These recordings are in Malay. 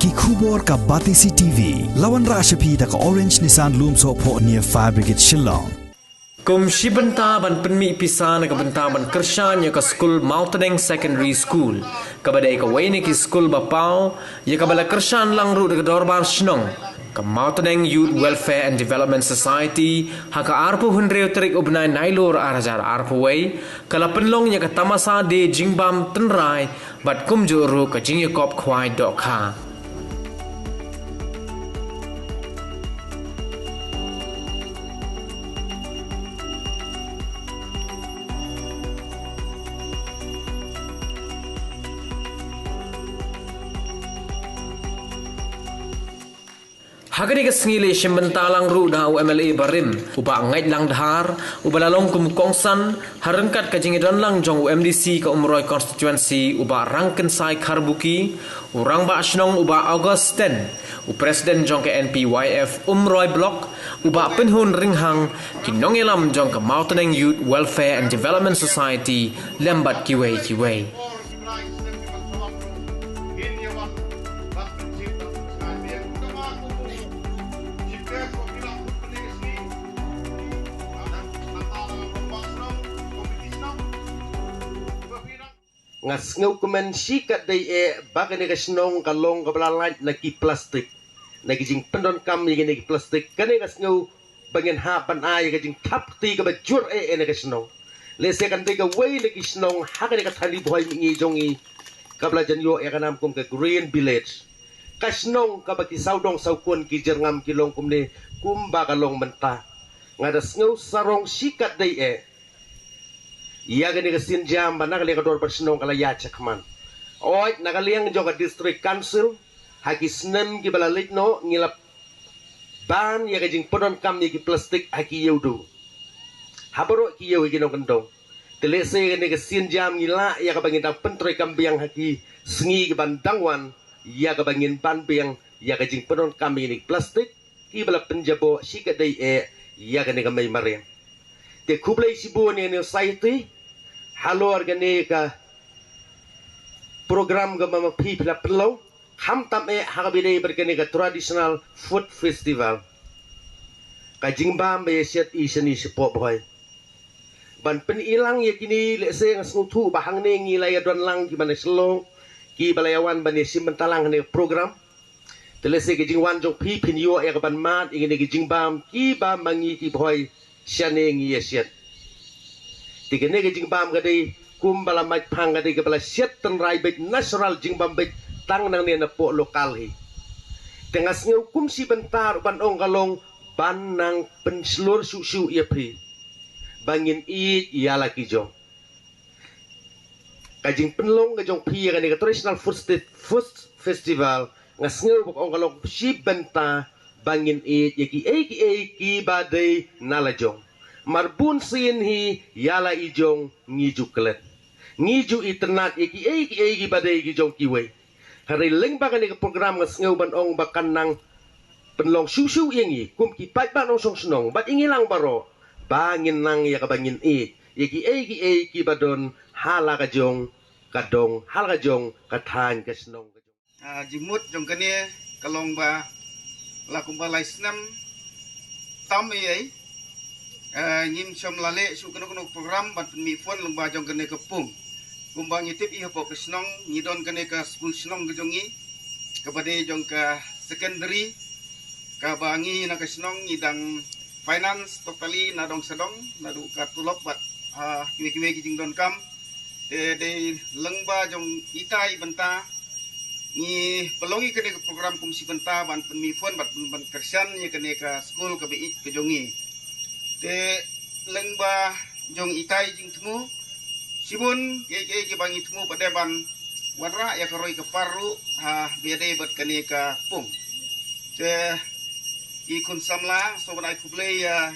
ki khubor ka Batisi TV lawan ra shapi da ka Orange Nissan Loom so pho near Fire Brigade Shillong. Kum shibenta ban penmi pisan ka benta ban kershan ya ka school Mountain Secondary School. Ka badai ka waini ki school bapau ya ka bala kershan lang ru da dorbar shnong. Ka Mountain Youth Welfare and Development Society haka arpu hundreu terik ubnai nailor arajar arpu wei kala penlong ya ka tamasa de jingbam tenrai bat kum juru ka jingyakop khwai dok kha. Hagani ka sngile shimbentalang ru da UMLA barim uba ngait lang dhar ubalalong kumkongsan harengkat ka jingidon lang jong UMDC ka umroy constituency uba rangken sai karbuki urang ba asnong uba August 10 u president jong ka NPYF umroy block uba penhun ringhang kinong elam jong ka Mountain Youth Welfare and Development Society lembat kiwei ngas ngau komen sikat dai bakane ka snong kalong ka balalait na ki plastik na kijing pendon kam ni ki plastik kane ngas ngau bangen ha ban ai ka jing thap ti ka bajur na ka snong le se kan te ka wei na ki snong ha ka ka thali boy mi jongi ka bla jan yo ka nam kum ka green village ka snong ka ba ki saudong saukun ki jerngam ki long kum ne kum ba ka long menta ngadas ngau sarong sikat dai iya gani kesin jam bana kali kador bersenong kala ya cekman oi nakaliang joka district council haki snem ki balalit no ngilap ban ya kajing podon kam ni ki plastik haki yaudu habaro ki yau ki no kendong telese gani kesin jam ngila ya kabangin dang pentroi kambiang haki sengi ki bandangwan ya kabangin ban biang ya kajing podon kam ni plastik ki bala penjabo sikadai ya gani kamay mare te kublai sibu ni society halo organika program ga mama pi pila pelau ham tam hakabide berkenika traditional food festival kajing bam be set iseni sepo boy ban pen ilang yakini lese ngasngutu bahang ne ngilai don lang ki mana selong ki balayawan bani simentalang ne program telese kajing wan jong pi pin yo ya ban mat ingene kajing bam ki ba mangi ki boy siane ngi yesiet tikene ke jingbam gadi kumbala mai phang gadi ke bala set tenrai bek national jingbam bek tang nang ne na po lokal hi tengas ngeu kum si bentar ban ong kalong ban nang penslur su ia pri bangin I ia laki jong kajing penlong ke jong pi gani ke traditional food festival ngas ngeu bok ong kalong si bentar bangin I ki badai nala jong marbun sin hi yala ijong ngiju kelet ngiju iternat ki badai ki jong kiwe hari leng bakan ke program ngas ngeu ban ong bakan nang penlong susu yengi kum ki pat ban ong song snong bat ingilang baro bangin nang ya kabangin ki badon hala ka jong kadong hala ka jong kathan ka snong jimut jong kane kalong ba lakum ba laisnam tam ngim som lale su kono program ban mi fon lomba jong kene kepung kumbang itip iho po kesnong ngidon kene ka school snong gejongi kabade jong ka secondary ka bangi na kesnong ngidang finance totally na dong sedong na du ka tulok bat kiwe kijing don kam de lengba jong itai benta ni pelongi kene ka program kumsi benta ban mi fon bat ban kersan ye kene ka school ka bi kejongi te lengba jong itai jing temu sibun ke bangi temu pada ban warra ya karoi ke paru biade bat kane ka pung te ikun samla so ban aku play ya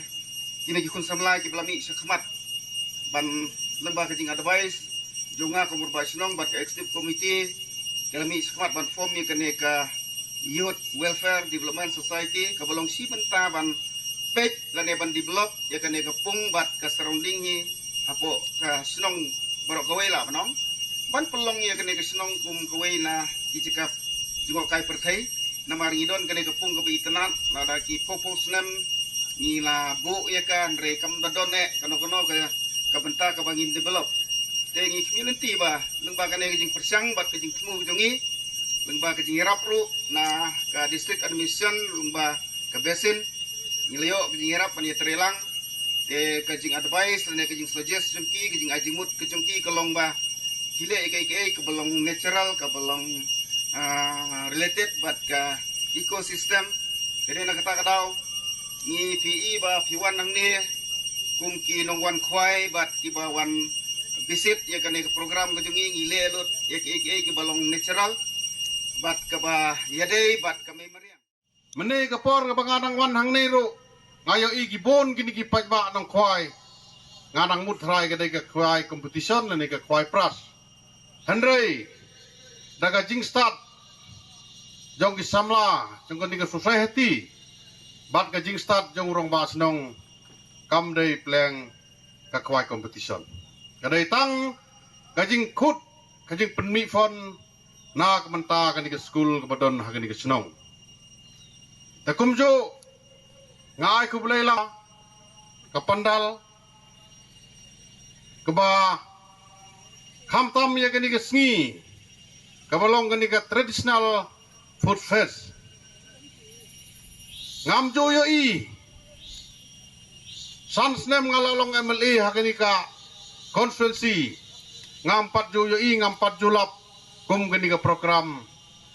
kini ikun samla ki belami sekhmat ban lengba ke jing advice jonga komur baisnong bat executive committee kelami sekhmat ban form ya kane ka Youth Welfare Development Society ka belong si benta ban page lane ban develop ya kane ka pung bat ka surrounding ni hapo ka snong barok kawai la banong ban pelong ya kane ka snong kum kawai na kijikap jengok kai perthai namar ngidon kene kepung ke itenat lada ki popos nem ngila bu ya kan re kam dadon kono ke benta ke bangin develop tengi community ba lengba kene ke jing persang bat ke jing temu jongi lengba ke jing rapru na ke district admission lengba ke basin ngilio ke jing rap pan terelang te ke jing advice lene ke jing suggest jengki ke jing ajimut ke jengki ke longba kile ke belong natural ke belong related but ke ecosystem jadi nak kata kadau ni PE ba piwan nang ni kum ki nong wan khwai bat ki ba wan visit ya kan ke program ke jungi ngile lut ya ke belong natural bat ke ba yadei bat ke memory mene ke por ke banganang wan hang ni ru ngayo i ki bon kini ki pai ba nong khwai nganang mutrai ke ke khwai competition ne ke khwai pras Henry daga jing start jong ki samla jong ni ke society bat ka jing start jong rong ba snong kam dei pleng ka khwai competition ka dei tang ka jing khut ka jing penmi fon na ka menta ka ni ke school ka badon ha ka ni ke snong ta kumjo ngai ku blela ka pandal ka ba kham tam ya ka ni ke sngi ka balong ka ni ke traditional food fest ngam joyo i sans nem ngalalong MLA hakini ka constituency ngam pat joyo i ngam pat julap kum gani ka program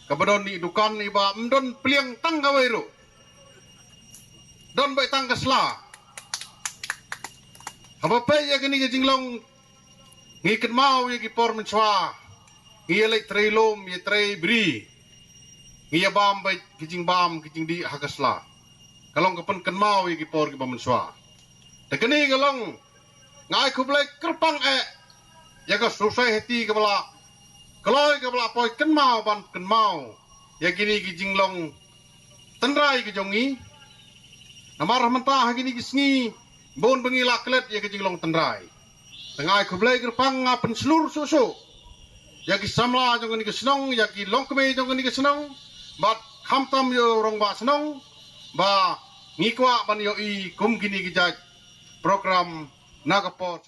kabadon ni dukan iba mdon pliang tang gawairu don bai tang kasla haba pe ya gani ka jinglong ngikit mau ya ki por menchwa ngiyelek treilom ye trei bri ngiya bam bai kijing bam kijing di hakasla kalong kapan kan mau ki por ki bamenswa te keni kalong ngai ku blai kerpang ya ka society ka bala kaloi ka bala poi kan mau ban kan mau ya kini ki jinglong tandrai ki jongi namar menta kini ki sngi bon bengi laklet ya ki jinglong tandrai tengai ku blai kerpang ngapen seluruh susu ya ki samla jong ni ki snong ya ki longkme jong ni ki snong bat hamtam yo rong ba snong ba ngikwa ban yo i kum kini ki jaj program nagapor